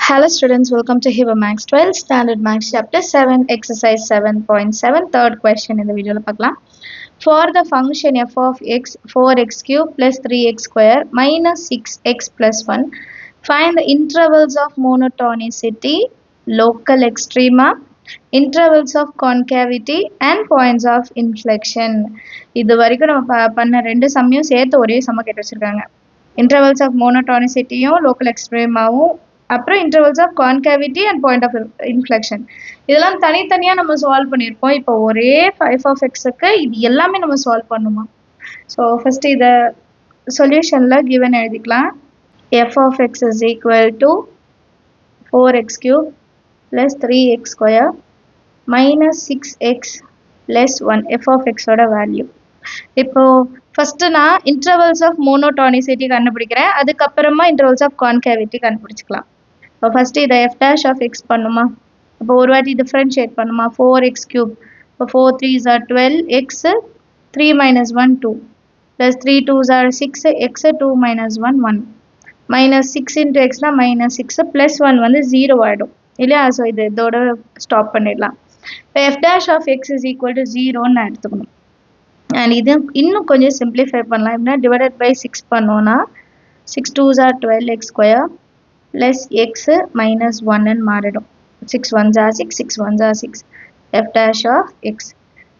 Hello students, welcome to Hiba Max 12 Standard Max Chapter 7 Exercise 7.7 Third question in the video. For the function f of x 4x cube plus 3x square minus 6x plus 1, find the intervals of monotonicity, local extrema, intervals of concavity and points of inflection. இது வரைக்கும் நம்ம பண்ண ரெண்டு சம்மையும் சேர்த்து ஒரே சம கேட்டு வச்சிருக்காங்க. Intervals of monotonicity-யும் local extrema-வும் அப்புறம் intervals of concavity and point of inflection. இதெல்லாம் தனித்தனியா நம்ம சால்வ் பண்ணியிருப்போம். இப்போ ஒரே 5 of x-க்கு இது எல்லாமே நம்ம சால்வ் பண்ணுமா. ஸோ ஃபர்ஸ்ட் இதை சொல்யூஷன்ல கிவன் எழுதிக்கலாம். f of x is equal to 4x cube plus 3x square minus 6x plus 1 f of x ஓட வேல்யூ. இப்போ ஃபர்ஸ்ட் நான் இன்டர்வல்ஸ் ஆஃப் மோனோடானிசிட்டி கண்டுபிடிக்கிறேன். அதுக்கப்புறமா இன்டர்வல்ஸ் ஆஃப் கான்கேவிட்டி கண்டுபிடிச்சிக்கலாம். இப்போ ஃபர்ஸ்ட் இதை f dash of x பண்ணுமா. இப்போ ஒரு வாட்டி டிஃபரன்ஷியேட் பண்ணுமா. 4x cube. இப்போ 4 3s are 12, x 3 minus 1 2 plus 3 2s are 6, x 2 minus 1 1 minus 6 into x na minus 6 plus 1 வந்து 0 ஆயிடும் இல்லையா. ஸோ இதோட ஸ்டாப் பண்ணிடலாம். இப்போ f dash of x is equal to 0ன்னு எடுத்துக்கணும். அண்ட் இது இன்னும் கொஞ்சம் சிம்பிளிஃபை பண்ணலாம். எப்படின்னா டிவைடட் பை 6 பண்ணோன்னா 6 2s are 12x square plus x minus 1ன்னு மாறிடும். 6 1s are 6, 6 1s are 6. f dash of x.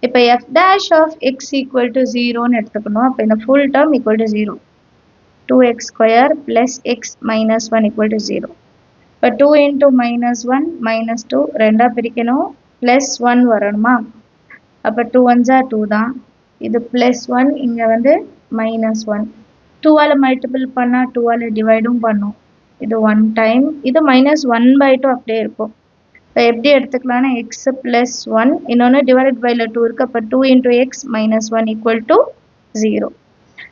இப்போ f dash of x equal to 0ன்னு எடுத்துக்கணும். அப்போ இந்த full term equal to 0. 2x square plus x minus 1 equal to 0. இப்போ 2 into minus 1 minus 2 ரெண்டா பிரிக்கணும். plus 1 வரணுமா. அப்போ 2 1s are 2 தான். இது plus 1 இங்க வந்து minus 1. 2ஆல மல்டிபிள் பண்ணா 2ஆல டிவைடும் பண்ணும். இது 1 டைம். இது minus 1 by 2 அப்படியே இருக்கும். இப்போ எப்படி எடுத்துக்கலாம்னா x plus 1 இன்னொன்று டிவைடட் பைல 2 இருக்கு. அப்போ 2 into x minus 1 equal to 0.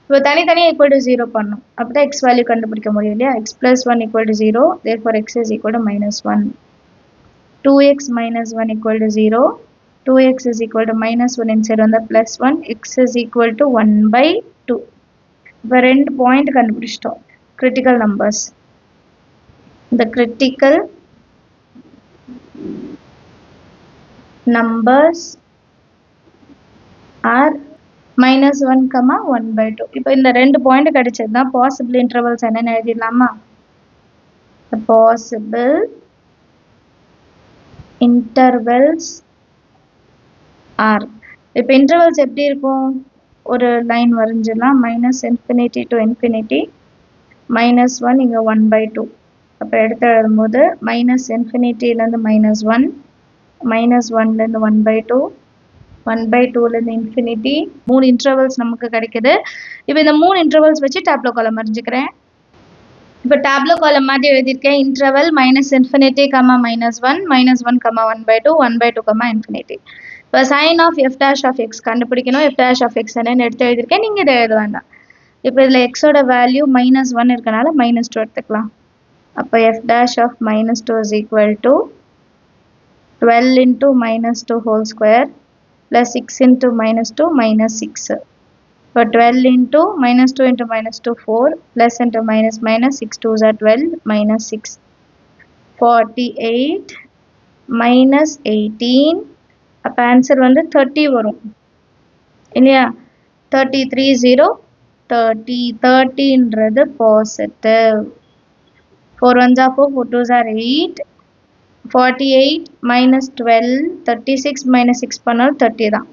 இப்போ தனித்தனியாக equal to 0 பண்ணும். அப்போ தான் x வேல்யூ கண்டுபிடிக்க முடியும் இல்லையா. x plus 1 equal to 0. therefore x is equal to minus 1. 2x minus 1 equal to 0. 2x is equal to minus 1 inside on the plus 1. x is equal to 1 by 2. இப்போ ரெண்டு point கண்டுபிடிச்சிட்டோம். critical numbers. The critical numbers are minus 1, 1 by 2. இப்போ இந்த ரெண்டு point கிடைச்சது தான் possible intervals என்னன்னு எழுதிடலாமா. The possible intervals are. இப்போ intervals எப்படி இருக்கும். ஒரு line வரைஞ்சிடலாம். minus infinity to infinity. minus 1 இங்கே 1 by 2. அப்போ எடுத்து எழுதும்போது minus infinity-லேருந்து minus 1, minus 1-லேருந்து 1 by 2, 1 by 2-லேருந்து infinity. 3 intervals நமக்கு கிடைக்குது. இப்போ இந்த 3 intervals வச்சு டேப்லோ காலம் வரைஞ்சிக்கிறேன். இப்போ டேப்லோ காலம் மாதிரி எழுதியிருக்கேன். Interval minus infinity, minus 1, minus 1, 1 by 2, 1 by 2, infinity. இப்போ sign of f dash of x கண்டுபிடிக்கணும். f dash of x என்னன்னு எடுத்து எழுதியிருக்கேன். நீங்கள் இதை எழுத வேண்டாம். இப்போ இதில் எக்ஸோட வேல்யூ minus 1 இருக்கனால minus 2 எடுத்துக்கலாம். அப்போ f dash of minus 2 is equal to 12 into minus 2 whole square plus 6 into minus 2 minus 6. இப்போ 12 into minus 2 into minus 2 4 plus into minus minus 6 2s are 12 minus 6. 48 minus 18. அப்போ ஆன்சர் வந்து 30 வரும் இல்லையா. 33 0 30. 30ன்றது positive. 4 1s are 4, 4 2s are 8. 48 minus 12, 36 minus 6 பண்ணாலும் 30 தான்.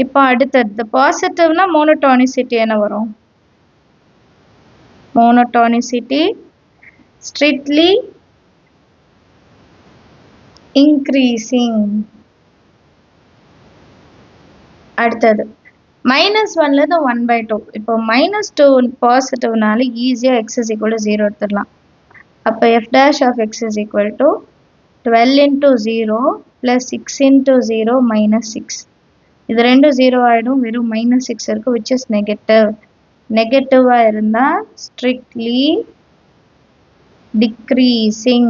இப்போ அடுத்தது பாசிட்டிவ்னா மோனோடானிசிட்டி என்ன வரும். மோனோடானிசிட்டி ஸ்ட்ரிக்ட்லி இன்க்ரீசிங். அடுத்தது minus 1-லேருந்து 1 by 2. இப்போ minus 2 பாசிட்டிவ்னால ஈஸியாக x is equal to 0 எடுத்துடலாம். அப்போ f dash of x is equal to 12 into 0 plus 6 into 0 minus 6. இது ரெண்டும் 0 ஆகிடும். வெறும் minus 6 இருக்கு, which is negative. நெகட்டிவாக இருந்தால் strictly decreasing.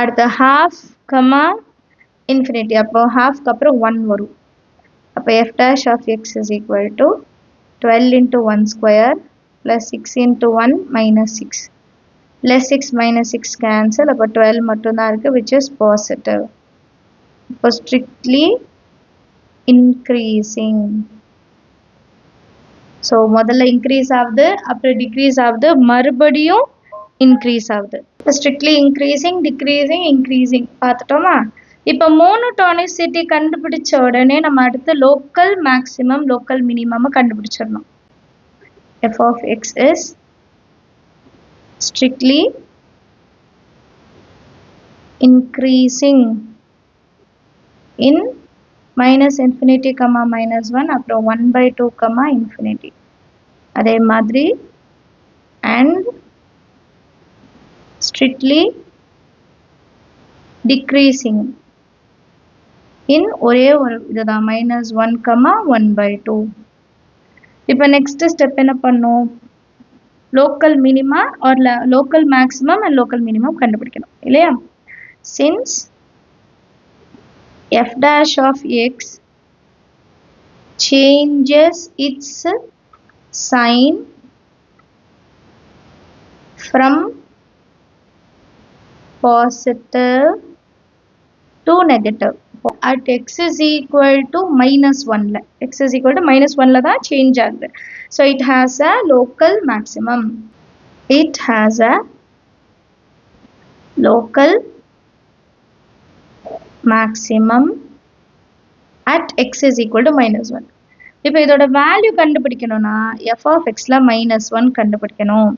அடுத்த half, infinity. அப்போ halfக்கு அப்புறம் 1 வரும். அப்போ f dash of x is equal to 12 into 1 square plus 6 into 1 minus 6. plus 6 minus 6 cancel, அப்போ 12 மட்டும்தான் இருக்கு, which is positive. இப்போ strictly increasing. So முதல்ல increase ஆகுது, அப்புறம் decrease ஆகுது, மறுபடியும் increase ஆகுது. Strictly increasing, decreasing, increasing பார்த்துட்டோமா? இப்போ மோனோடானிசிட்டி கண்டுபிடிச்ச உடனே நம்ம அடுத்து லோக்கல் மேக்ஸிமம் லோக்கல் மினிமம் கண்டுபிடிச்சிடணும். f of x is strictly increasing in minus infinity comma minus 1 அப்புறம் 1/2 comma infinity. அதே மாதிரி and strictly decreasing in ஒரே ஒரு இதுதான் minus 1 comma 1/2. இப்போ next step என்ன பண்ணும்? local minima or local maximum and local minimum கண்டுபிடிக்கணும் இல்லையா? Since f dash of x changes its sign from positive to negative at x is equal to minus 1 x is equal to minus 1 தான் change ஆகுது. So it has a local maximum. It has a local maximum at x is equal to minus 1. இப்போ இதோட value கண்டுபிடிக்கணும்னா f of x ல minus 1 கண்டுபிடிக்கணும்.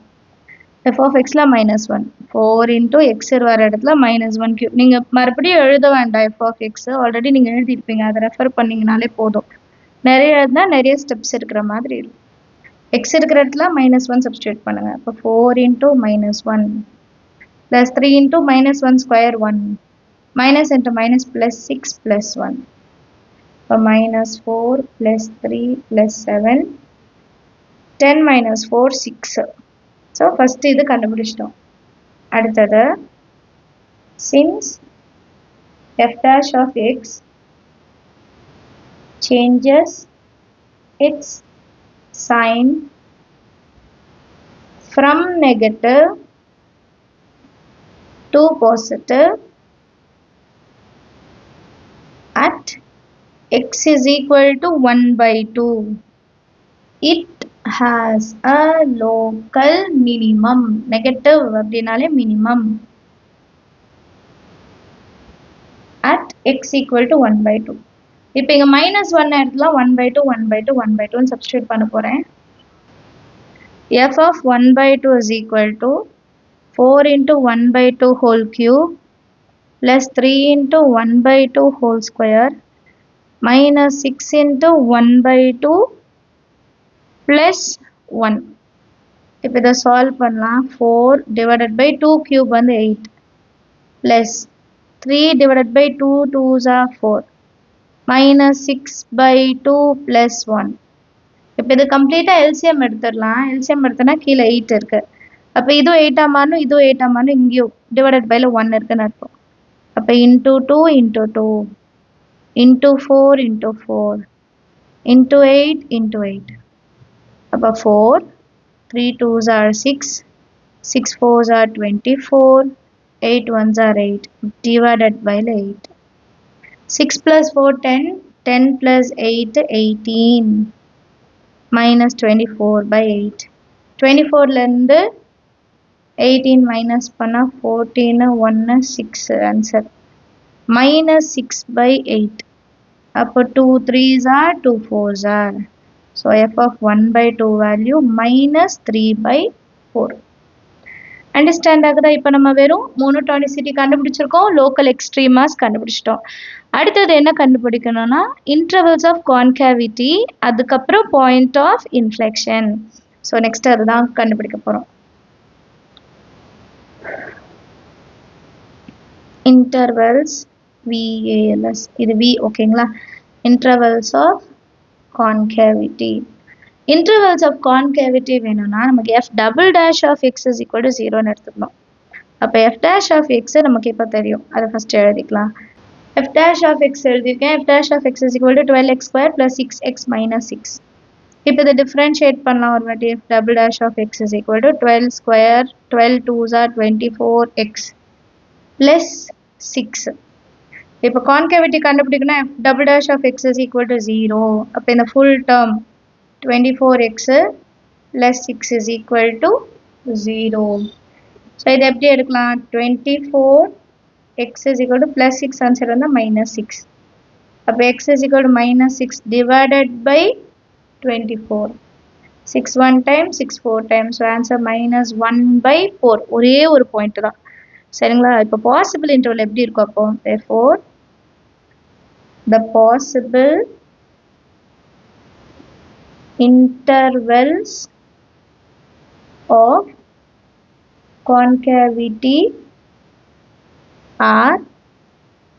f of x ல minus 1 4 into x வர இடத்துல minus 1 cube. நீங்க மறுபடியும் எழுத வேண்டாம் f of x ஆல்ரெடி நீங்க எழுதிருப்பீங்க, அதை ரெஃபர் பண்ணீங்கனாலே போதும். நிறைய எழுதுனா நிறைய ஸ்டெப்ஸ் இருக்கிற மாதிரி இருக்கும். x இருக்கிற இடத்துல minus 1 சப்ஸ்டிட்யூட் பண்ணுங்க. அப்போ 4 into minus 1 plus 3 into minus 1 square 1 minus into minus plus 6 plus 1. So minus 4 plus 3 plus 7 10 minus 4 6. So first இது கண்டுபிடிச்சிட்டோம். அடுத்தது since f dash of x changes its sign from negative to positive at x is equal to 1/2. It has a local minimum. Negative அப்படினாலே minimum at x equal to 1/2. இப்போ இங்க minus 1 இடத்துல 1/2 1/2 1/2 substitute பண்ண போறேன். f of 1/2 is equal to 4 into 1/2 whole cube plus 3 into 1/2 whole square minus 6 into 1/2 plus 1. இப்போ இதை solve பண்ணலாம். 4 divided by 2 cube வந்து 8 plus 3 divided by 2 2s are 4 minus 6/2 plus 1. இப்போ இது கம்ப்ளீட்டா LCM எடுத்துடலாம். LCM எடுத்தனா கீழே 8 இருக்கு. அப்போ இது 8 மாறணும், இது 8 மாறணும், இங்கேயும் divided by 1 இருக்குன்னு அர்த்தம். அப்போ into 2 into 2 into 4 into 4 into 8 into 8. அப்போ 4 3 2s are 6 6 4s are 24 8 1s are 8 divided by 8. 6 plus 4 10 10 plus 8 18 minus 24 by 8. 24 ல இருந்து 18 minus பண்ணா 14 1 6 answer minus 6/8. அப்போ 2 3s are 2 4s are. So f of 1/2 value minus 3/4. Understand ஆகுதா? இப்போ நம்ம வெறும் மோனோடானிசிட்டி கண்டுபிடிச்சிருக்கோம், லோக்கல் எக்ஸ்ட்ரீமாஸ் கண்டுபிடிச்சிட்டோம். அடுத்தது என்ன கண்டுபிடிக்கணும்னா இன்டர்வல்ஸ் ஆஃப் கான்கேவிட்டி, அதுக்கப்புறம் point of inflection. So next அதுதான் கண்டுபிடிக்க போகிறோம். இன்டர்வல்ஸ் VALS, இது V ஓகேங்களா? Intervals of concavity. Intervals of concavity வேணும்னா நமக்கு f double dash of x is equal to 0 எடுத்துக்கணும். அப்போ f dash of x நமக்கு இப்போ தெரியும், அதை ஃபர்ஸ்ட் எழுதிக்கலாம். f dash of x எழுதிருக்கேன். f dash of x is equal to 12x square plus 6x minus 6. இப்போ இதை டிஃப்ரென்ஷியேட் பண்ணலாம் ஒரு வாட்டி. f double dash of x is equal to 12 square 12 2s are 24x plus 6. இப்போ concavity கண்டுபிடிக்கணும். f double dash of x is equal to 0. அப்போ இந்த full term 24x plus 6 is equal to 0. So இது எப்படி எடுக்கலாம்? 24x is equal to plus 6 answer வந்து minus 6. அப்போ x is equal to minus 6 divided by 24. 6 1 time 6 4 times. So answer minus 1 by 4. ஒரே ஒரு point தான். சரிங்களா? இப்போ பாசிபிள் இன்டர்வல் எப்படி இருக்கும் அப்போ? Therefore the possible intervals of concavity are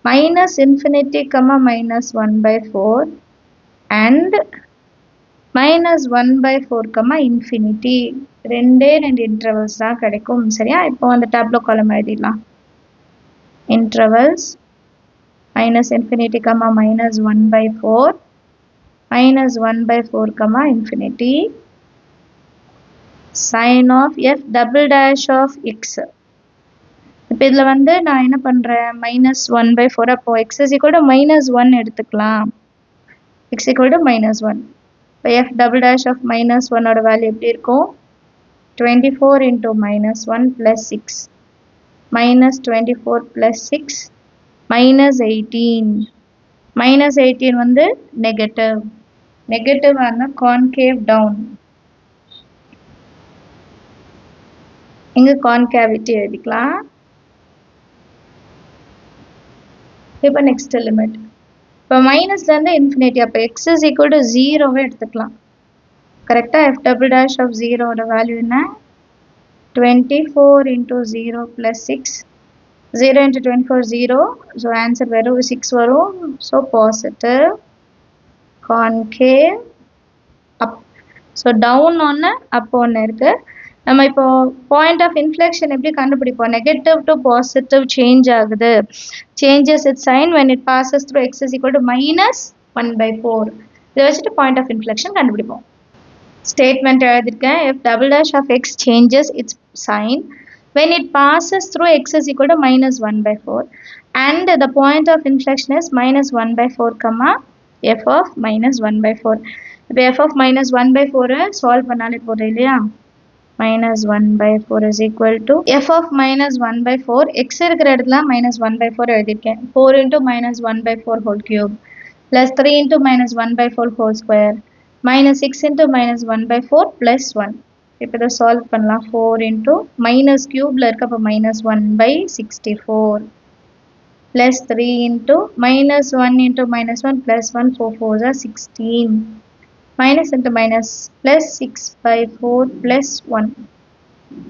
minus infinity comma minus 1 by 4 and minus 1 by 4 comma infinity. ரெண்டு intervals தான் கிடைக்கும். சரியா? இப்போ அந்த டேப்லோ காலம் எழுதிடலாம். Intervals minus infinity comma minus 1 by 4 minus 1 by 4 comma infinity sin of f double dash of x. இப்போ இதில் வந்து நான் என்ன பண்ணுறேன்? minus 1 by 4. அப்போ x is equal to minus 1 எடுத்துக்கலாம். x equal to minus 1. இப்போ f double dash of minus 1 ஓட வேல்யூ எப்படி இருக்கும்? 24 into minus 1 plus 6 minus 24 plus 6 minus 18. minus 18 வந்து நெகட்டிவ். நெகட்டிவ் ஆன கான்கேவ் டவுன். இங்கே கான்கேவிட்டி எழுதிக்கலாம். இப்போ நெக்ஸ்ட் லிமிட். இப்போ மைனஸ்லேருந்து இன்ஃபினிட்டி. அப்போ எக்ஸ் இஸ் ஈக்குவல் டு 0வே எடுத்துக்கலாம். கரெக்டாக எஃப் டபுள் டேஷ் ஆஃப் 0ஓட வேல்யூ என்ன? 24 into 0 plus 6. 0 into 24 0. So answer வெறும் 6 வரும். ஸோ பாசிட்டிவ் கான்கேவ் அப். ஸோ டவுன் ஒன்று அப் ஒன்று இருக்குது. நம்ம இப்போ பாயிண்ட் ஆஃப் இன்ஃப்ளெக்ஷன் எப்படி கண்டுபிடிப்போம்? நெகட்டிவ் டு பாசிட்டிவ் சேஞ்ச் ஆகுது. Changes it sign when it passes through x is equal to minus 1 by 4. இதை வச்சுட்டு பாயிண்ட் ஆஃப் இன்ஃப்ளெக்ஷன் கண்டுபிடிப்போம். Statement எழுதிருக்கேன். f double dash of x changes its sign when it passes through x is equal to minus 1 by 4 and the point of inflection is minus 1 by 4 comma f of minus 1 by 4. இப்போ f of minus 1 by 4 solve பண்ணாலே போதும் இல்லையா? minus 1 by 4 is equal to f of minus 1 by 4. x இருக்கிற இடத்துல minus 1 by 4 எழுதிருக்கேன். 4 into minus 1 by 4 whole cube plus 3 into minus 1 by 4 whole square minus 6 into minus 1 by 4 plus 1. இப்போ இதை solve பண்ணலாம். 4 into minus cubeல இருக்க அப்போ minus 1 by 64 plus 3 into minus 1 into minus 1 plus 1 4 4s are 16 minus into minus plus 6 by 4 plus 1.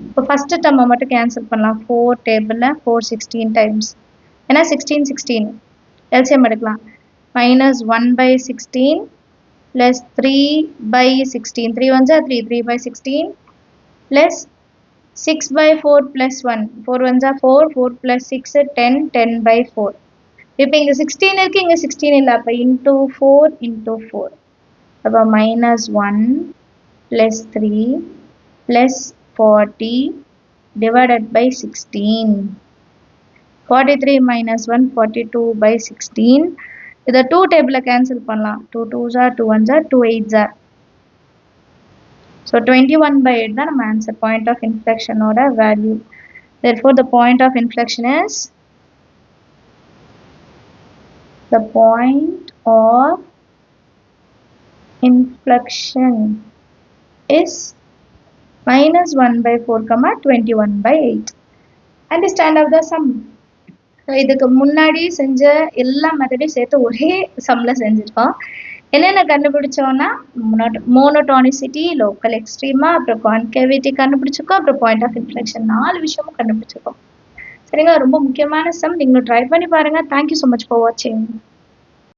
இப்போ first டேர்மை மட்டும் cancel பண்ணலாம். 4 டேபிளில் 4 16 times. ஏன்னா 16 16 எல்சிஎம் எடுக்கலாம். minus 1 by 16 plus 3 by 16. 3 ones are 3. 3 by 16 plus 6 by 4 plus 1. 4 ones are 4. 4 plus 6 10. 10 by 4. இப்போ இங்கே 16 இருக்குது, இங்கே 16 இல்லை. அப்போ into 4 into 4. அப்போ minus 1 plus 3 plus 40 divided by 16. 43 minus 1 42 by 16. இதை 2 டேபிளில் கேன்சல் பண்ணலாம். 2 2s are 2 1s are 2 8s are. So 21 by 8 தான் நம்ம ஆன்சர். பாயிண்ட் ஆஃப் இன்ஃப்ளெக்ஷனோட value. Therefore the point of inflection is the point of inflection is minus 1 by 4 comma 21 by 8. Understand of the sum. இதுக்கு முன்னாடி செஞ்ச எல்லா மெத்தடையும் சேர்த்து ஒரே சம்மில் செஞ்சுருக்கோம். என்னென்ன கண்டுபிடிச்சோன்னா மோனோடானிசிட்டி, லோக்கல் எக்ஸ்ட்ரீமா, அப்புறம் கான்கேவிட்டி கண்டுபிடிச்சிருக்கோம், அப்புறம் பாயிண்ட் ஆஃப் இன்ஃப்ளெக்ஷன் 4 விஷயமும் கண்டுபிடிச்சிருக்கோம். சரிங்களா? ரொம்ப முக்கியமான சம். நீங்களும் ட்ரை பண்ணி பாருங்கள். தேங்க்யூ ஸோ மச் ஃபார் வாட்சிங்.